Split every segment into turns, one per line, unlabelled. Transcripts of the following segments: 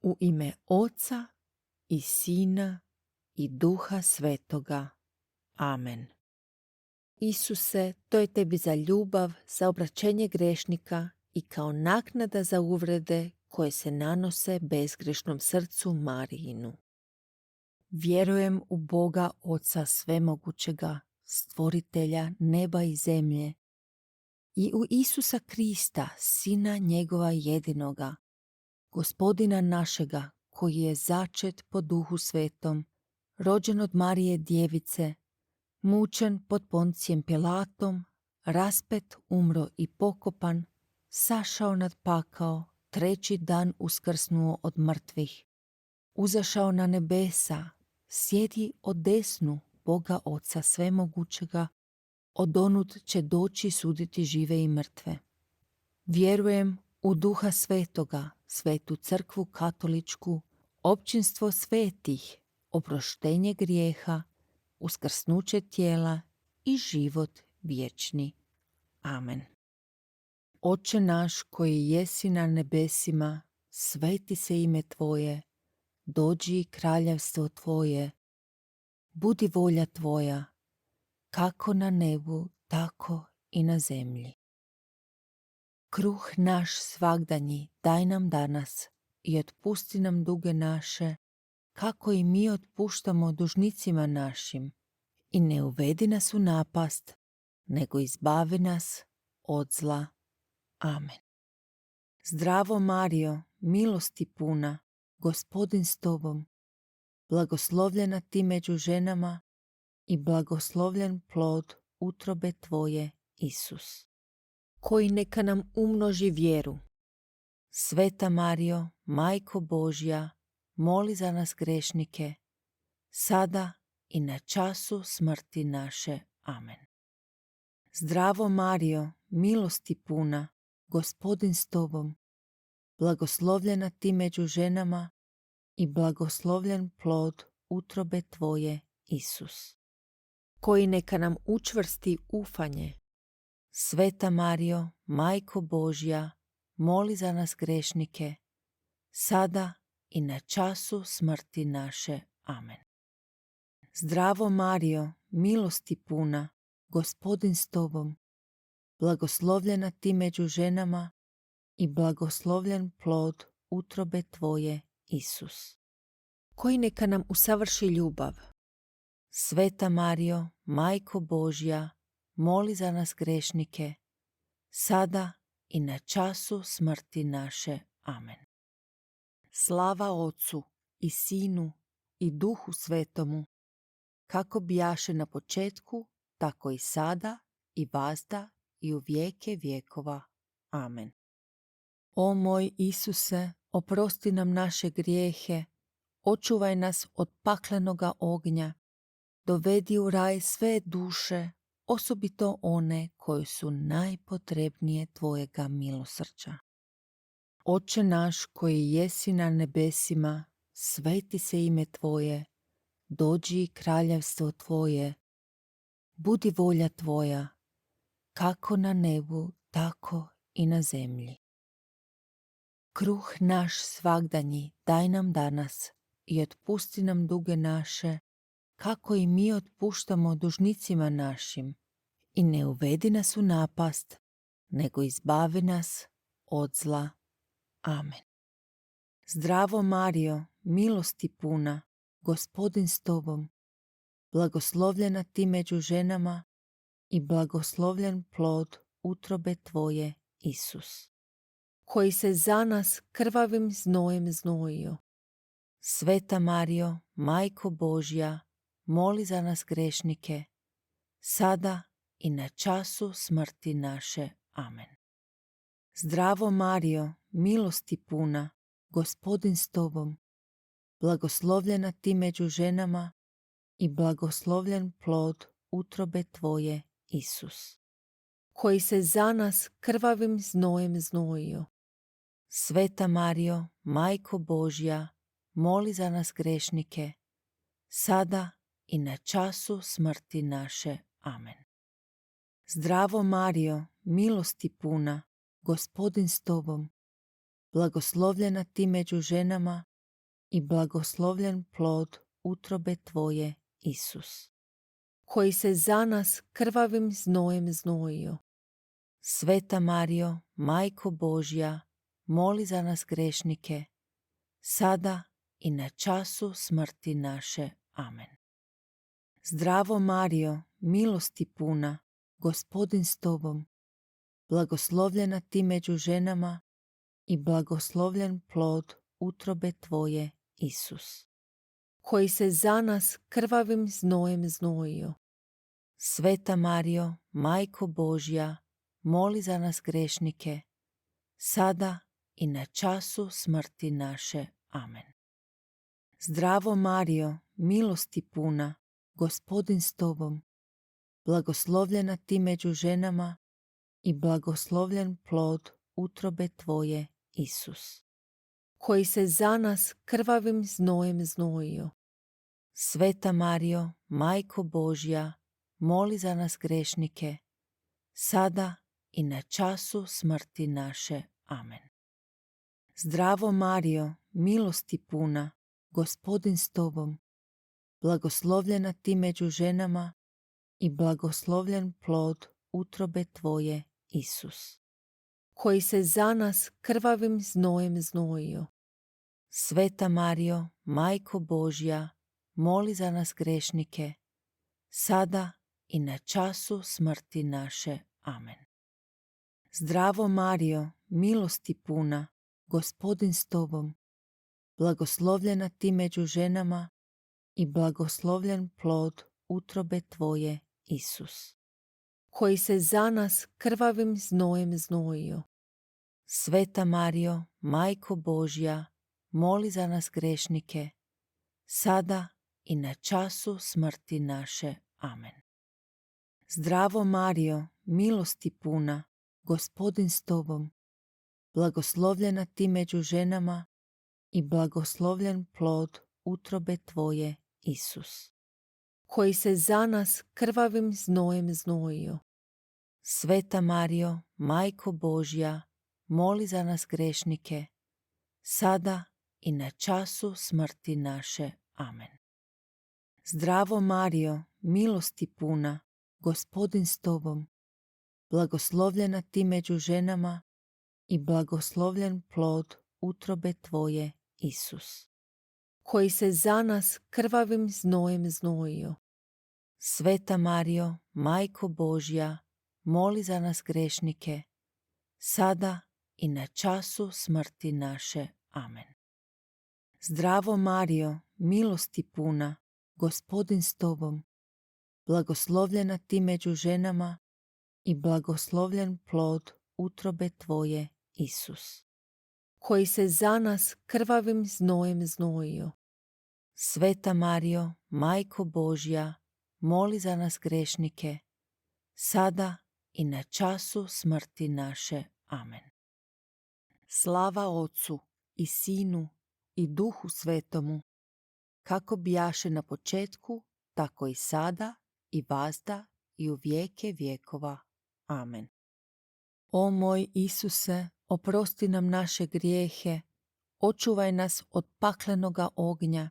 U ime Oca i Sina i Duha Svetoga. Amen. Isuse, to je tebi za ljubav, za obraćenje grešnika i kao naknada za uvrede koje se nanose bezgrešnom srcu Marijinu. Vjerujem u Boga Oca Svemogućega, stvoritelja neba i zemlje, i u Isusa Krista, Sina njegova jedinoga, Gospodina našega, koji je začet po Duhu Svetom, rođen od Marije Djevice, mučen pod Poncijem Pilatom, raspet, umro i pokopan, sašao nad pakao, treći dan uskrsnuo od mrtvih, uzašao na nebesa, sjedi od desnu Boga Oca Svemogućega, odonud će doći suditi žive i mrtve. Vjerujem u Duha Svetoga, Svetu crkvu katoličku, općinstvo svetih, oproštenje grijeha, uskrsnuće tijela i život vječni. Amen. Oče naš koji jesi na nebesima, sveti se ime Tvoje, dođi kraljevstvo Tvoje, budi volja Tvoja, kako na nebu, tako i na zemlji. Kruh naš svagdanji daj nam danas i otpusti nam duge naše, kako i mi otpuštamo dužnicima našim. I ne uvedi nas u napast, nego izbavi nas od zla. Amen. Zdravo Marijo, milosti puna, Gospodin s tobom, blagoslovljena ti među ženama i blagoslovljen plod utrobe tvoje, Isus, koji neka nam umnoži vjeru. Sveta Marijo, Majko Božja, moli za nas grešnike, sada i na času smrti naše. Amen. Zdravo Marijo, milosti puna, Gospodin s tobom, blagoslovljena ti među ženama i blagoslovljen plod utrobe tvoje, Isus, koji neka nam učvrsti ufanje. Sveta Marijo, Majko Božja, moli za nas grešnike, sada i na času smrti naše. Amen. Zdravo Marijo, milosti puna, Gospodin s tobom, blagoslovljena ti među ženama i blagoslovljen plod utrobe tvoje, Isus, koji neka nam usavrši ljubav. Sveta Marijo, Majko Božja, moli za nas grešnike, sada i na času smrti naše. Amen. Slava Otcu i Sinu i Duhu Svetomu, kako bijaše na početku, tako i sada i vazda i u vijeke vjekova. Amen. O moj Isuse, oprosti nam naše grijehe, očuvaj nas od paklenoga ognja, dovedi u raj sve duše, osobito one koje su najpotrebnije tvojega milosrđa. Oče naš koji jesi na nebesima, sveti se ime Tvoje, dođi kraljevstvo Tvoje, budi volja Tvoja, kako na nebu, tako i na zemlji. Kruh naš svagdanji daj nam danas i otpusti nam duge naše, kako i mi otpuštamo dužnicima našim. I ne uvedi nas u napast, nego izbavi nas od zla. Amen. Zdravo Marijo, milosti puna, Gospodin s tobom, blagoslovljena ti među ženama i blagoslovljen plod utrobe tvoje, Isus, koji se za nas krvavim znojem znojio. Sveta Marijo, Majko Božja, moli za nas grešnike, sada i na času smrti naše. Amen. Zdravo Marijo, milosti puna, Gospodin s tobom, blagoslovljena ti među ženama i blagoslovljen plod utrobe tvoje, Isus, koji se za nas krvavim znojem znojio. Sveta Marijo, Majko Božja, moli za nas grešnike, sada i na času smrti naše. Amen. Zdravo Marijo, milosti puna, Gospodin s tobom, blagoslovljena ti među ženama i blagoslovljen plod utrobe Tvoje, Isus, koji se za nas krvavim znojem znojio. Sveta Marijo, Majko Božja, moli za nas grešnike, sada i na času smrti naše. Amen. Zdravo Marijo, milosti puna, Gospodin s Tobom, blagoslovljena Ti među ženama i blagoslovljen plod utrobe Tvoje, Isus, koji se za nas krvavim znojem znojio. Sveta Marijo, Majko Božja, moli za nas grešnike, sada i na času smrti naše. Amen. Zdravo Marijo, milosti puna, Gospodin s Tobom, blagoslovljena Ti među ženama i blagoslovljen plod utrobe Tvoje, Isus, koji se za nas krvavim znojem znojio. Sveta Marijo, Majko Božja, moli za nas grešnike, sada i na času smrti naše. Amen. Zdravo Marijo, milosti puna, Gospodin s Tobom, blagoslovljena Ti među ženama i blagoslovljen plod utrobe Tvoje, Isus, koji se za nas krvavim znojem znojio. Sveta Marijo, Majko Božja, moli za nas grešnike, sada i na času smrti naše. Amen. Zdravo Marijo, milosti puna, Gospodin s Tobom, blagoslovljena Ti među ženama i blagoslovljen plod utrobe Tvoje, Isus, koji se za nas krvavim znojem znojio. Sveta Marijo, Majko Božja, moli za nas grešnike, sada i na času smrti naše. Amen. Zdravo Marijo, milosti puna, Gospodin s Tobom, blagoslovljena Ti među ženama i blagoslovljen plod utrobe Tvoje, Isus, koji se za nas krvavim znojem znojio. Sveta Marijo, Majko Božja, moli za nas grešnike, sada i na času smrti naše. Amen. Zdravo Marijo, milosti puna, Gospodin s Tobom, blagoslovljena Ti među ženama i blagoslovljen plod utrobe Tvoje, Isus, koji se za nas krvavim znojem znojio. Sveta Marijo, Majko Božja, moli za nas grešnike, sada i na času smrti naše. Amen. Zdravo Marijo, milosti puna, Gospodin s Tobom, blagoslovljena Ti među ženama i blagoslovljen plod utrobe Tvoje, Isus, koji se za nas krvavim znojem znojio. Sveta Marijo, Majko Božja, moli za nas grešnike, sada i na času smrti naše. Amen. Slava Otcu i Sinu i Duhu Svetomu, kako bijaše na početku, tako i sada i vazda i u vijeke vjekova. Amen. O moj Isuse, oprosti nam naše grijehe, očuvaj nas od paklenoga ognja,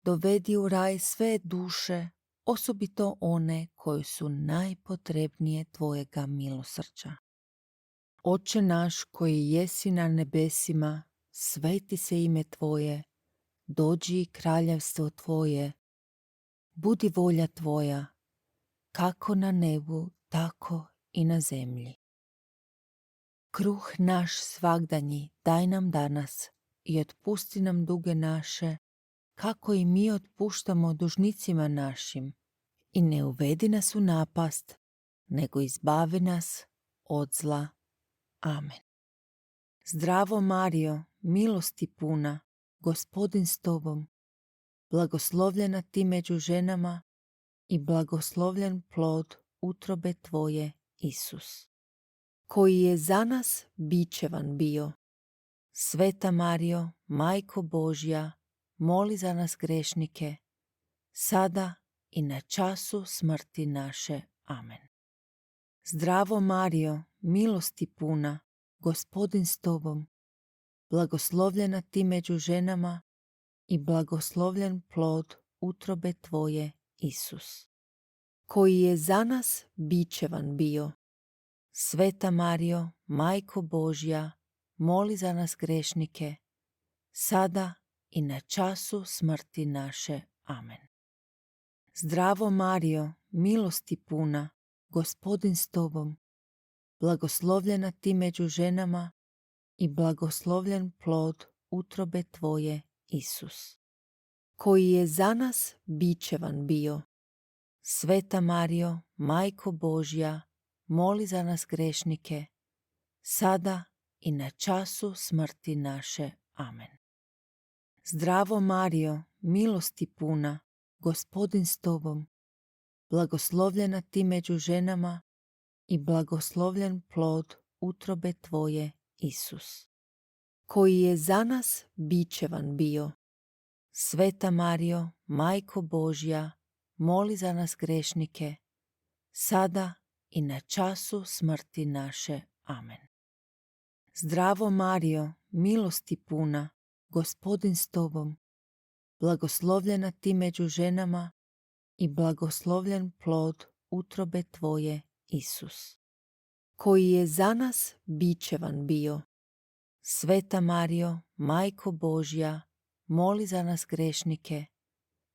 dovedi u raj sve duše, osobito one koje su najpotrebnije Tvojega milosrđa. Oče naš koji jesi na nebesima, sveti se ime Tvoje, dođi kraljevstvo Tvoje, budi volja Tvoja, kako na nebu, tako i na zemlji. Kruh naš svagdanji daj nam danas i otpusti nam duge naše, kako i mi otpuštamo dužnicima našim, i ne uvedi nas u napast, nego izbavi nas od zla. Amen. Zdravo Marijo, milosti puna, Gospodin s Tobom, blagoslovljena Ti među ženama i blagoslovljen plod utrobe Tvoje, Isus, koji je za nas bičevan bio. Sveta Marijo, Majko Božja, moli za nas grešnike, sada i na času smrti naše. Amen. Zdravo Marijo, milosti puna, Gospodin s Tobom, blagoslovljena Ti među ženama i blagoslovljen plod utrobe tvoje, Isus. Koji je za nas bičevan bio. Sveta Marijo, Majko Božja, moli za nas grešnike, sada i na času smrti naše. Amen. Zdravo Marijo, milosti puna, Gospodin s tobom, blagoslovljena ti među ženama i blagoslovljen plod utrobe tvoje, Isus. Koji je za nas bičevan bio. Sveta Marijo, Majko Božja, moli za nas grešnike, sada i na času smrti naše. Amen. Zdravo Marijo, milosti puna, Gospodin s tobom, blagoslovljena ti među ženama i blagoslovljen plod utrobe tvoje, Isus. Koji je za nas bičevan bio. Sveta Marijo, Majko Božja, moli za nas grešnike, sada i na času smrti naše. Amen. Zdravo Marijo, milosti puna, Gospodin s tobom, blagoslovljena ti među ženama i blagoslovljen plod utrobe tvoje, Isus. Koji je za nas bičevan bio. Sveta Marijo, Majko Božja, moli za nas grešnike,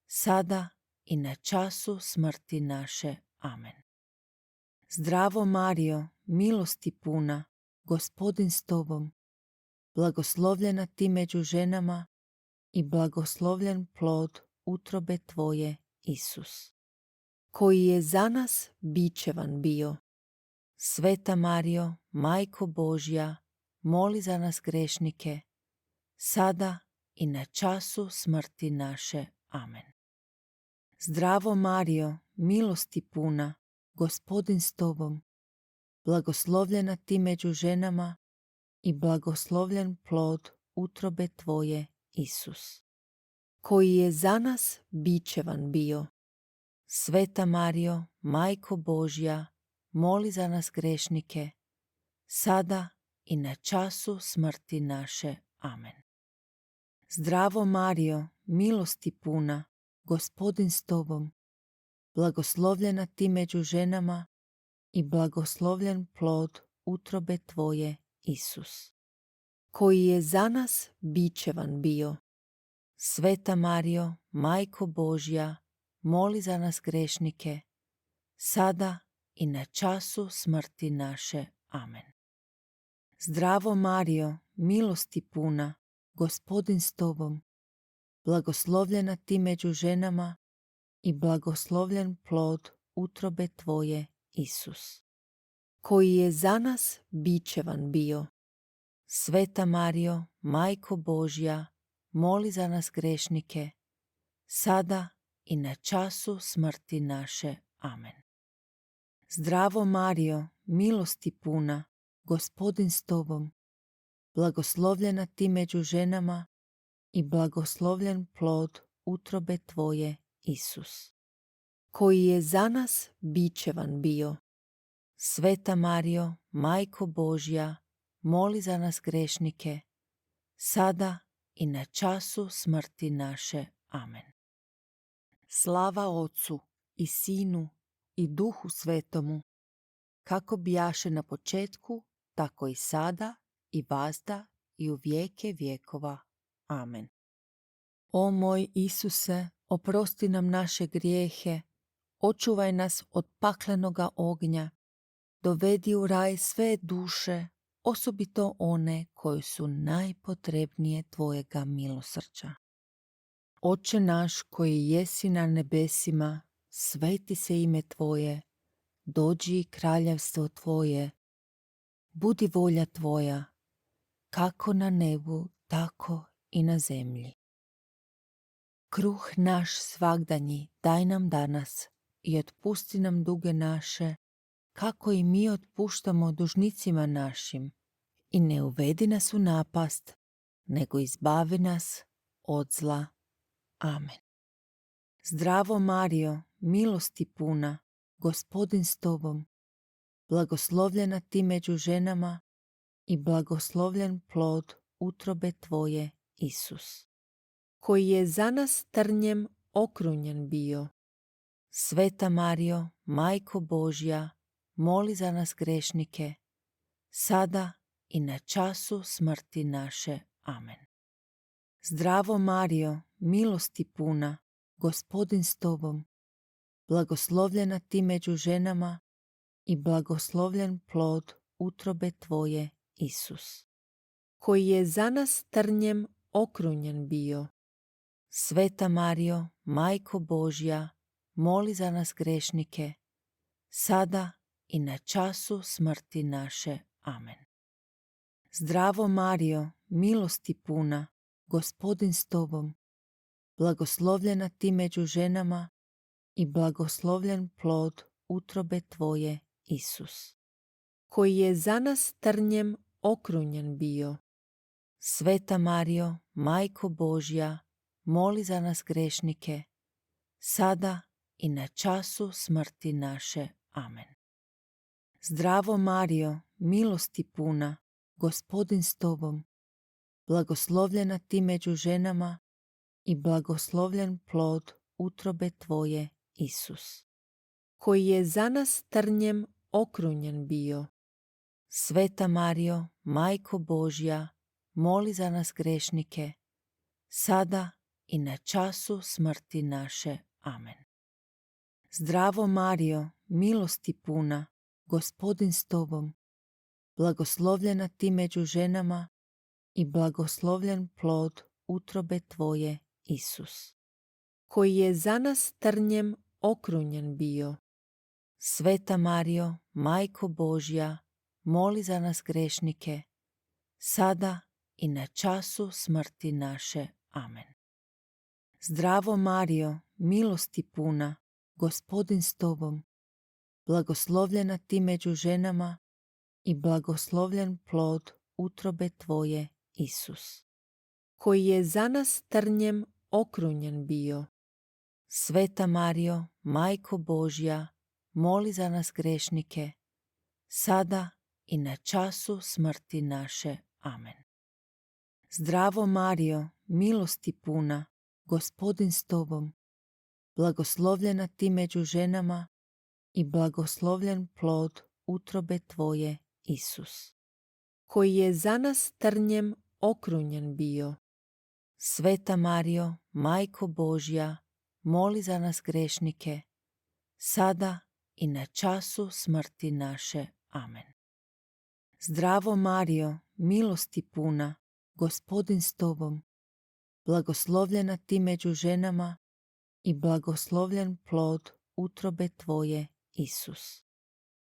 sada i na času smrti naše. Amen. Zdravo Marijo, milosti puna, Gospodin s tobom, blagoslovljena ti među ženama i blagoslovljen plod utrobe tvoje, Isus. Koji je za nas bičevan bio. Sveta Marijo, Majko Božja, moli za nas grešnike, sada i na času smrti naše. Amen. Zdravo Marijo, milosti puna, Gospodin s tobom, blagoslovljena ti među ženama i blagoslovljen plod utrobe tvoje, Isus. Koji je za nas bičevan bio. Sveta Marijo, Majko Božja, moli za nas grešnike, sada i na času smrti naše. Amen. Zdravo Marijo, milosti puna, Gospodin s tobom, blagoslovljena ti među ženama i blagoslovljen plod utrobe tvoje, Isus. Koji je za nas bičevan bio. Sveta Marijo, Majko Božja, moli za nas grešnike, sada i na času smrti naše. Amen. Zdravo Marijo, milosti puna, Gospodin s tobom, blagoslovljena ti među ženama i blagoslovljen plod utrobe tvoje, Isus. Koji je za nas bičevan bio. Sveta Marijo, Majko Božja, moli za nas grešnike, sada i na času smrti naše. Amen. Zdravo Marijo, milosti puna, Gospodin s tobom, blagoslovljena ti među ženama i blagoslovljen plod utrobe tvoje, Isus. Koji je za nas bičevan bio. Sveta Marijo, Majko Božja, moli za nas grešnike, sada i na času smrti naše. Amen. Slava Otcu i Sinu i Duhu Svetomu, kako bijaše na početku, tako i sada i vazda i u vijeke vjekova. Amen. O moj Isuse, oprosti nam naše grijehe, očuvaj nas od paklenoga ognja, dovedi u raj sve duše, osobito one koje su najpotrebnije tvojega milosrđa. Oče naš koji jesi na nebesima, sveti se ime tvoje, dođi kraljevstvo tvoje, budi volja tvoja, kako na nebu, tako i na zemlji. Kruh naš svagdanji daj nam danas i otpusti nam duge naše, kako i mi otpuštamo dužnicima našim, i ne uvedi nas u napast, nego izbavi nas od zla. Amen. Zdravo Marijo, milosti puna, Gospodin s tobom, blagoslovljena ti među ženama i blagoslovljen plod utrobe tvoje, Isus. koji je za nas trnjem okrunjen bio. Sveta Marijo, Majko Božja, moli za nas grešnike, sada i na času smrti naše. Amen. Zdravo Marijo, milosti puna, Gospodin s tobom, blagoslovljena ti među ženama i blagoslovljen plod utrobe tvoje, Isus, koji je za nas trnjem okrunjen bio. Sveta Marijo, Majko Božja, moli za nas grešnike, sada i na času smrti naše. Amen. Zdravo Marijo, milosti puna, Gospodin s tobom, blagoslovljena ti među ženama i blagoslovljen plod utrobe tvoje, Isus, koji je za nas trnjem okrunjen bio. Sveta Marijo, Majko Božja, moli za nas grešnike, sada i na času smrti naše. Amen. Zdravo Marijo, milosti puna, Gospodin s tobom, blagoslovljena ti među ženama i blagoslovljen plod utrobe tvoje, Isus, koji je za nas trnjem okrunjen bio. Sveta Marijo, Majko Božja, moli za nas grešnike, sada i na času smrti naše. Amen. Zdravo Marijo, milosti puna, Gospodin s tobom, blagoslovljena ti među ženama i blagoslovljen plod utrobe tvoje, Isus, koji je za nas trnjem okrunjen bio. Sveta Marijo, Majko Božja, moli za nas grešnike, sada i na času smrti naše. Amen. Zdravo Marijo, milosti puna, Gospodin s tobom, blagoslovljena ti među ženama i blagoslovljen plod utrobe tvoje, Isus, koji je za nas trnjem okrunjen bio. Sveta Marijo, Majko Božja, moli za nas grešnike, sada i na času smrti naše. Amen. Zdravo Marijo, milosti puna, Gospodin s tobom, blagoslovljena ti među ženama i blagoslovljen plod utrobe tvoje, Isus, koji je za nas trnjem okrunjen bio. Sveta Marijo, Majko Božja, moli za nas grešnike, sada i na času smrti naše. Amen. Zdravo Marijo, milosti puna, Gospodin s tobom, blagoslovljena ti među ženama i blagoslovljen plod utrobe tvoje, Isus,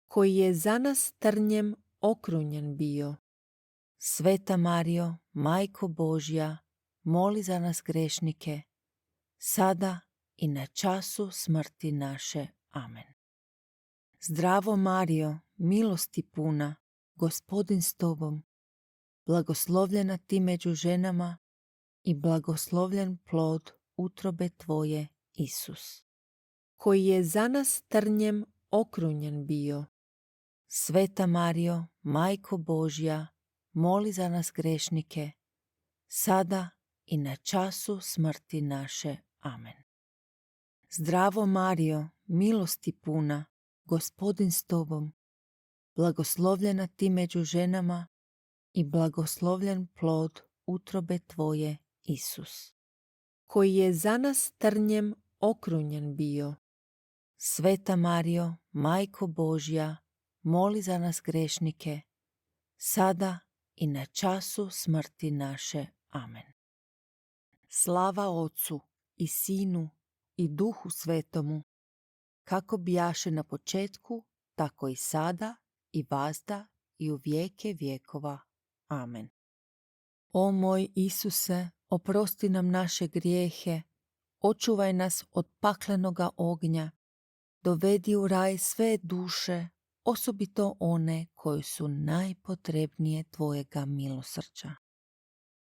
koji je za nas trnjem okrunjen bio. Sveta Marijo, Majko Božja, moli za nas grešnike, sada i na času smrti naše. Amen. Zdravo Marijo, milosti puna, Gospodin s tobom, blagoslovljena ti među ženama i blagoslovljen plod utrobe tvoje, Isus, koji je za nas trnjem okrunjen bio. Sveta Marijo, Majko Božja, moli za nas grešnike, sada i na času smrti naše. Amen. Zdravo Marijo, milosti puna, Gospodin s tobom, blagoslovljena ti među ženama i blagoslovljen plod utrobe tvoje, Isus, koji je za nas trnjem okrunjen bio. Sveta Marijo, Majko Božja, moli za nas grešnike, sada i na času smrti naše. Amen. Slava Otcu i Sinu i Duhu Svetomu, kako bijaše na početku, tako i sada i vazda i u vijeke vjekova. Amen. O moj Isuse, oprosti nam naše grijehe, očuvaj nas od paklenoga ognja, dovedi u raj sve duše, osobito one koje su najpotrebnije tvojega milosrđa.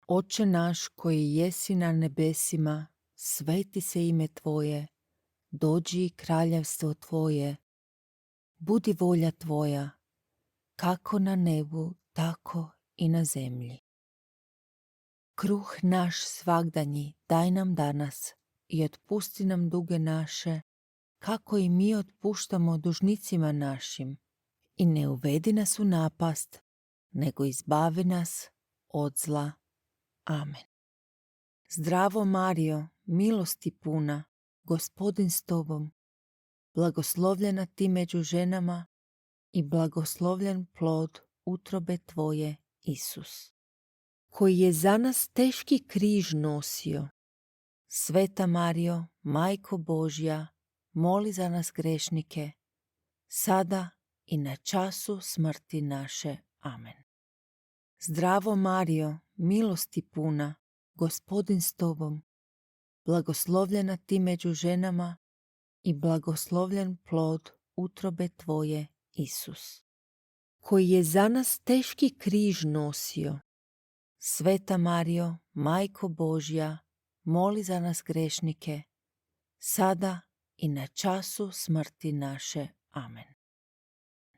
Oče naš koji jesi na nebesima, sveti se ime tvoje, dođi kraljevstvo tvoje, budi volja tvoja, kako na nebu, tako i na zemlji. Kruh naš svagdanji daj nam danas i otpusti nam duge naše, kako i mi otpuštamo dužnicima našim. I ne uvedi nas u napast, nego izbavi nas od zla. Amen. Zdravo Marijo, milosti puna, Gospodin s tobom, blagoslovljena ti među ženama i blagoslovljen plod utrobe tvoje, Isus, koji je za nas teški križ nosio. Sveta Marijo, Majko Božja, moli za nas grešnike, sada i na času smrti naše. Amen. Zdravo Marijo, milosti puna, Gospodin s tobom, blagoslovljena ti među ženama i blagoslovljen plod utrobe tvoje, Isus, koji je za nas teški križ nosio. Sveta Marijo, Majko Božja, moli za nas grešnike, sada i na času smrti naše. Amen.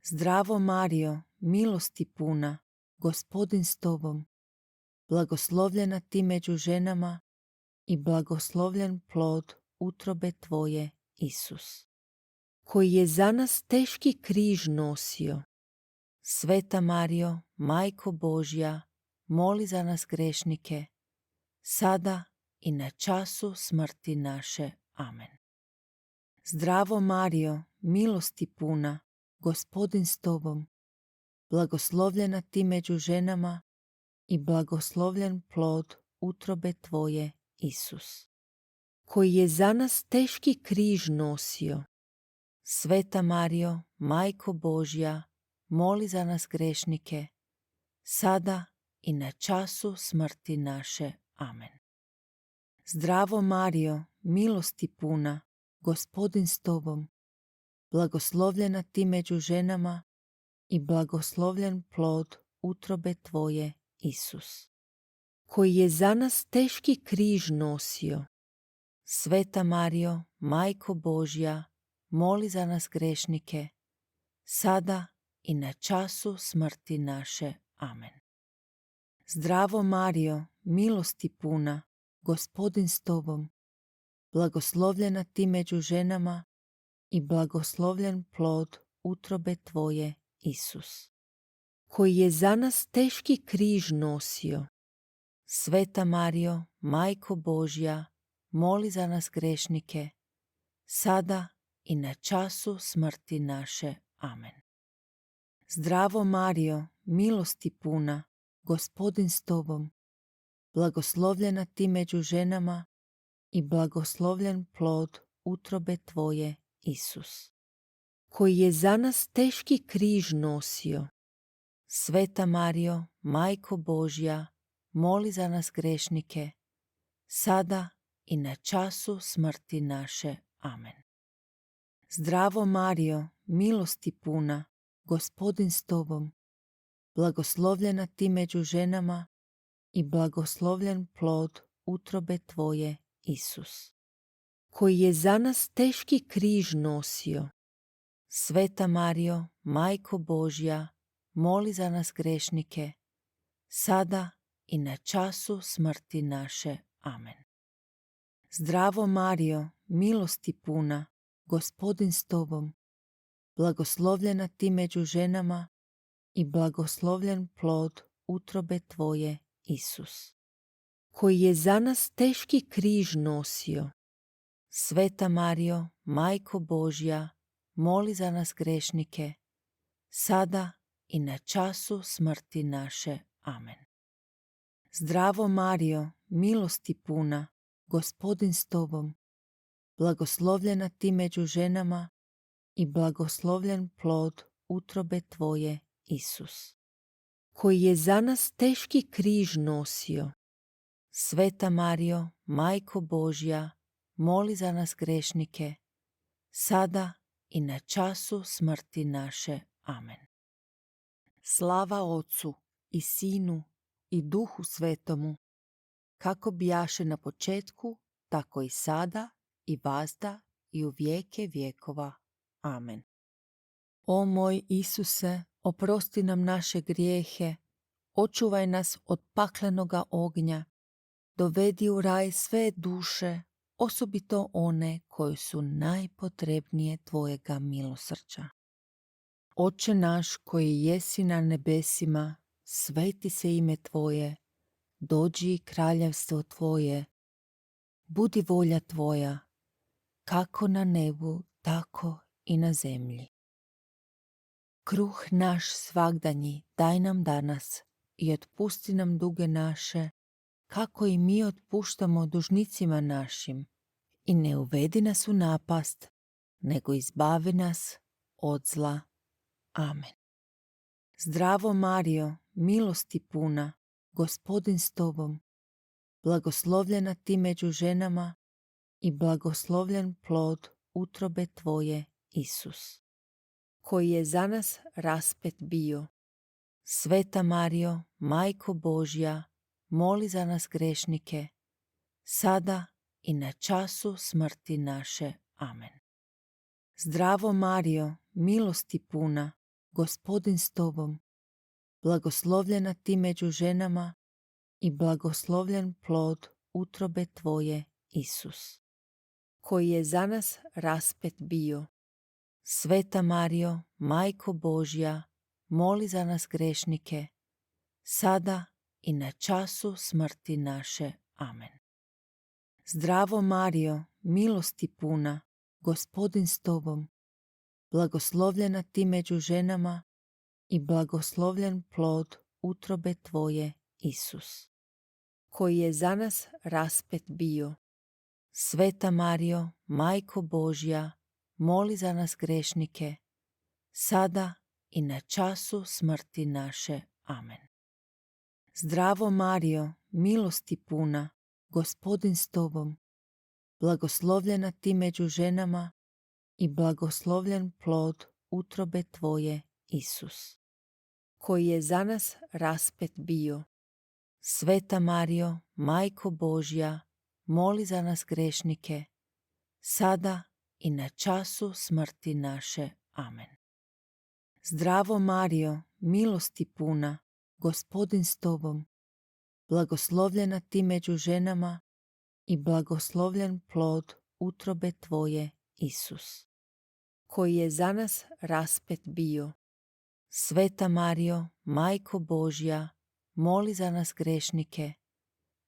Zdravo Marijo, milosti puna, Gospodin s tobom, blagoslovljena ti među ženama i blagoslovljen plod utrobe tvoje, Isus, koji je za nas teški križ nosio. Sveta Marijo, Majko Božja, moli za nas grešnike, sada i na času smrti naše. Amen. Zdravo Marijo, milosti puna, Gospodin s tobom, blagoslovljena ti među ženama i blagoslovljen plod utrobe tvoje, Isus, koji je za nas teški križ nosio. Sveta Marijo, Majko Božja, moli za nas grešnike, sada i na času smrti naše. Amen. Zdravo Marijo, milosti puna, Gospodin s tobom, blagoslovljena ti među ženama i blagoslovljen plod utrobe tvoje, Isus, koji je za nas teški križ nosio. Sveta Marijo, Majko Božja, moli za nas grešnike, sada i na času smrti naše. Amen. Zdravo Marijo, milosti puna, Gospodin s tobom, blagoslovljena ti među ženama i blagoslovljen plod utrobe tvoje, Isus, koji je za nas teški križ nosio. Sveta Marijo, Majko Božja, moli za nas grešnike, sada i na času smrti naše. Amen. Zdravo Marijo, milosti puna, Gospodin s tobom, blagoslovljena ti među ženama i blagoslovljen plod utrobe tvoje, Isus, koji je za nas teški križ nosio. Sveta Marijo, Majko Božja, moli za nas grešnike, sada i na času smrti naše. Amen. Zdravo Marijo, milosti puna, Gospodin s tobom, blagoslovljena ti među ženama i blagoslovljen plod utrobe tvoje, Isus, koji je za nas teški križ nosio. Sveta Marijo, Majko Božja, moli za nas grešnike, sada i na času smrti naše. Amen. Zdravo Marijo, milosti puna, Gospodin s tobom, blagoslovljena ti među ženama i blagoslovljen plod utrobe tvoje, Isus, koji je za nas teški križ nosio. Sveta Marijo, Majko Božja, moli za nas grešnike, sada i na času smrti naše. Amen. Zdravo Marijo, milosti puna, Gospodin s tobom, blagoslovljena ti među ženama i blagoslovljen plod utrobe tvoje, Isus, koji je za nas teški križ nosio. Sveta Marijo, Majko Božja, moli za nas grešnike, sada i na času smrti naše. Amen. Slava Otcu i Sinu i Duhu Svetomu, kako bijaše na početku, tako i sada i vazda i u vijeke vjekova. Amen. O moj Isuse, oprosti nam naše grijehe, očuvaj nas od paklenoga ognja dovedi u raj sve duše, osobito one koje su najpotrebnije tvojega milosrđa. Oče naš koji jesi na nebesima, sveti se ime tvoje, dođi kraljevstvo tvoje, budi volja tvoja, kako na nebu, tako i na zemlji. Kruh naš svagdanji daj nam danas i otpusti nam duge naše, kako i mi otpuštamo dužnicima našim. I ne uvedi nas u napast, nego izbavi nas od zla. Amen. Zdravo Marijo, milosti puna, Gospodin s tobom, blagoslovljena ti među ženama i blagoslovljen plod utrobe tvoje, Isus, koji je za nas raspet bio. Sveta Marijo, Majko Božja, moli za nas grešnike, sada i na času smrti naše. Amen. Zdravo Marijo, milosti puna, Gospodin s tobom, blagoslovljena ti među ženama i blagoslovljen plod utrobe tvoje, Isus, koji je za nas raspet bio. Sveta Marijo, Majko Božja, moli za nas grešnike, sada i na času smrti naše. Amen. Zdravo Marijo, milosti puna, Gospodin s tobom, blagoslovljena ti među ženama i blagoslovljen plod utrobe tvoje, Isus, koji je za nas raspet bio. Sveta Marijo, Majko Božja, moli za nas grešnike, sada i na času smrti naše. Amen. Zdravo Marijo, milosti puna, Gospodin s tobom, blagoslovljena ti među ženama i blagoslovljen plod utrobe tvoje, Isus, koji je za nas raspet bio. Sveta Marijo, Majko Božja, moli za nas grešnike, sada i na času smrti naše. Amen. Zdravo Marijo, milosti puna, Gospodin s tobom, blagoslovljena ti među ženama i blagoslovljen plod utrobe tvoje, Isus, koji je za nas raspet bio. Sveta Marijo, Majko Božja, moli za nas grešnike,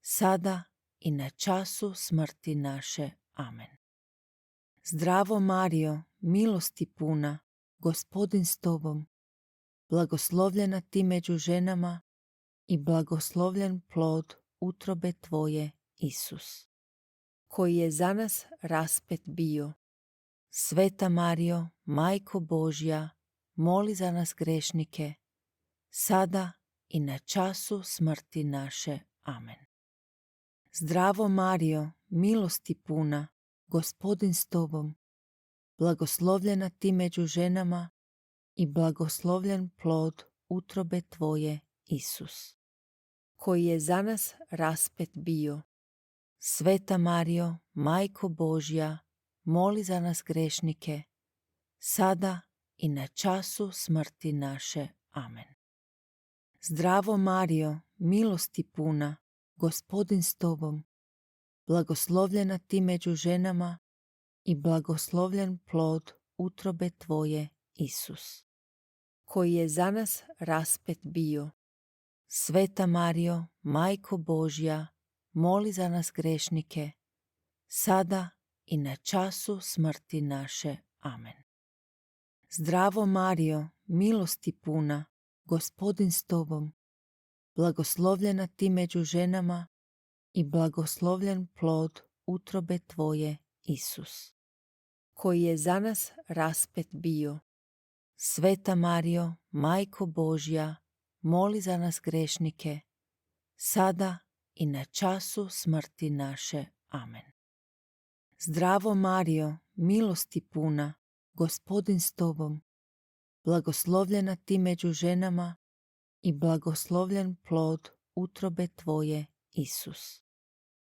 sada i na času smrti naše. Amen. Zdravo Marijo, milosti puna, Gospodin s tobom, blagoslovljena ti među ženama i blagoslovljen plod utrobe tvoje, Isus, koji je za nas raspet bio. Sveta Marijo, Majko Božja, moli za nas grešnike, sada i na času smrti naše. Amen. Zdravo Marijo, milosti puna, Gospodin s tobom, blagoslovljena ti među ženama i blagoslovljen plod utrobe tvoje, Isus, koji je za nas raspet bio. Sveta Marijo, Majko Božja, moli za nas grešnike, sada i na času smrti naše. Amen. Zdravo Marijo, milosti puna, Gospodin s tobom, blagoslovljena ti među ženama i blagoslovljen plod utrobe tvoje, Isus, koji je za nas raspet bio. Sveta Marijo, Majko Božja, moli za nas grešnike, sada i na času smrti naše. Amen. Zdravo Marijo, milosti puna, Gospodin s tobom, blagoslovljena ti među ženama i blagoslovljen plod utrobe tvoje, Isus, koji je za nas raspet bio. Sveta Marijo, Majko Božja, moli za nas grešnike, sada i na času smrti naše. Amen. Zdravo Marijo, milosti puna, Gospodin s tobom, blagoslovljena ti među ženama i blagoslovljen plod utrobe tvoje, Isus,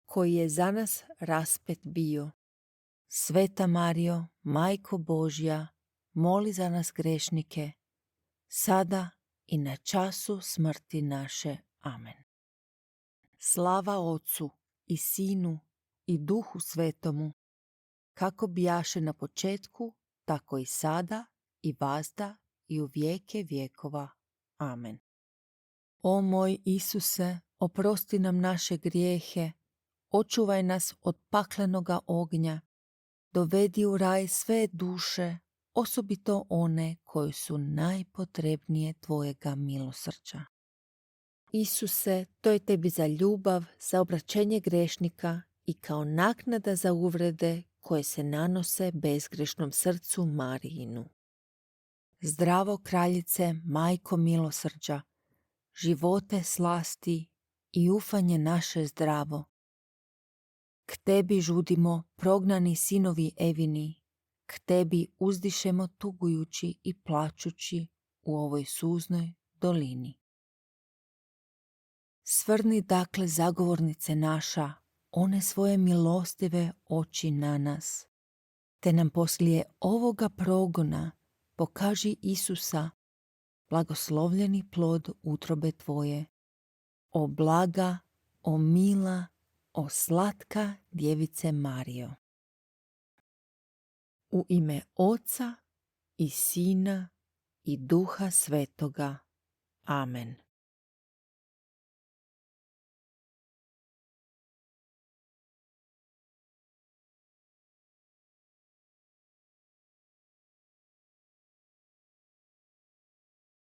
koji je za nas raspet bio. Sveta Marijo, Majko Božja, moli za nas grešnike, sada i na času smrti naše. Amen. Slava Otcu i Sinu i Duhu Svetomu, kako bijaše na početku, tako i sada i vazda i u vijeke vjekova. Amen. O moj Isuse, oprosti nam naše grijehe, očuvaj nas od paklenoga ognja, dovedi u raj sve duše, osobito one koje su najpotrebnije tvojega milosrđa. Isuse, to je tebi za ljubav, za obraćenje grešnika i kao naknada za uvrede koje se nanose bezgrešnom srcu Marijinu. Zdravo kraljice, majko milosrđa, živote slasti i ufanje naše zdravo. K tebi žudimo, prognani sinovi Evini, k tebi uzdišemo tugujući i plačući u ovoj suznoj dolini. Svrni dakle, zagovornice naša, one svoje milostive oči na nas, te nam poslije ovoga progona pokaži Isusa, blagoslovljeni plod utrobe tvoje. O blaga, o mila, o slatka djevice Marijo. U ime Oca i Sina i Duha Svetoga. Amen.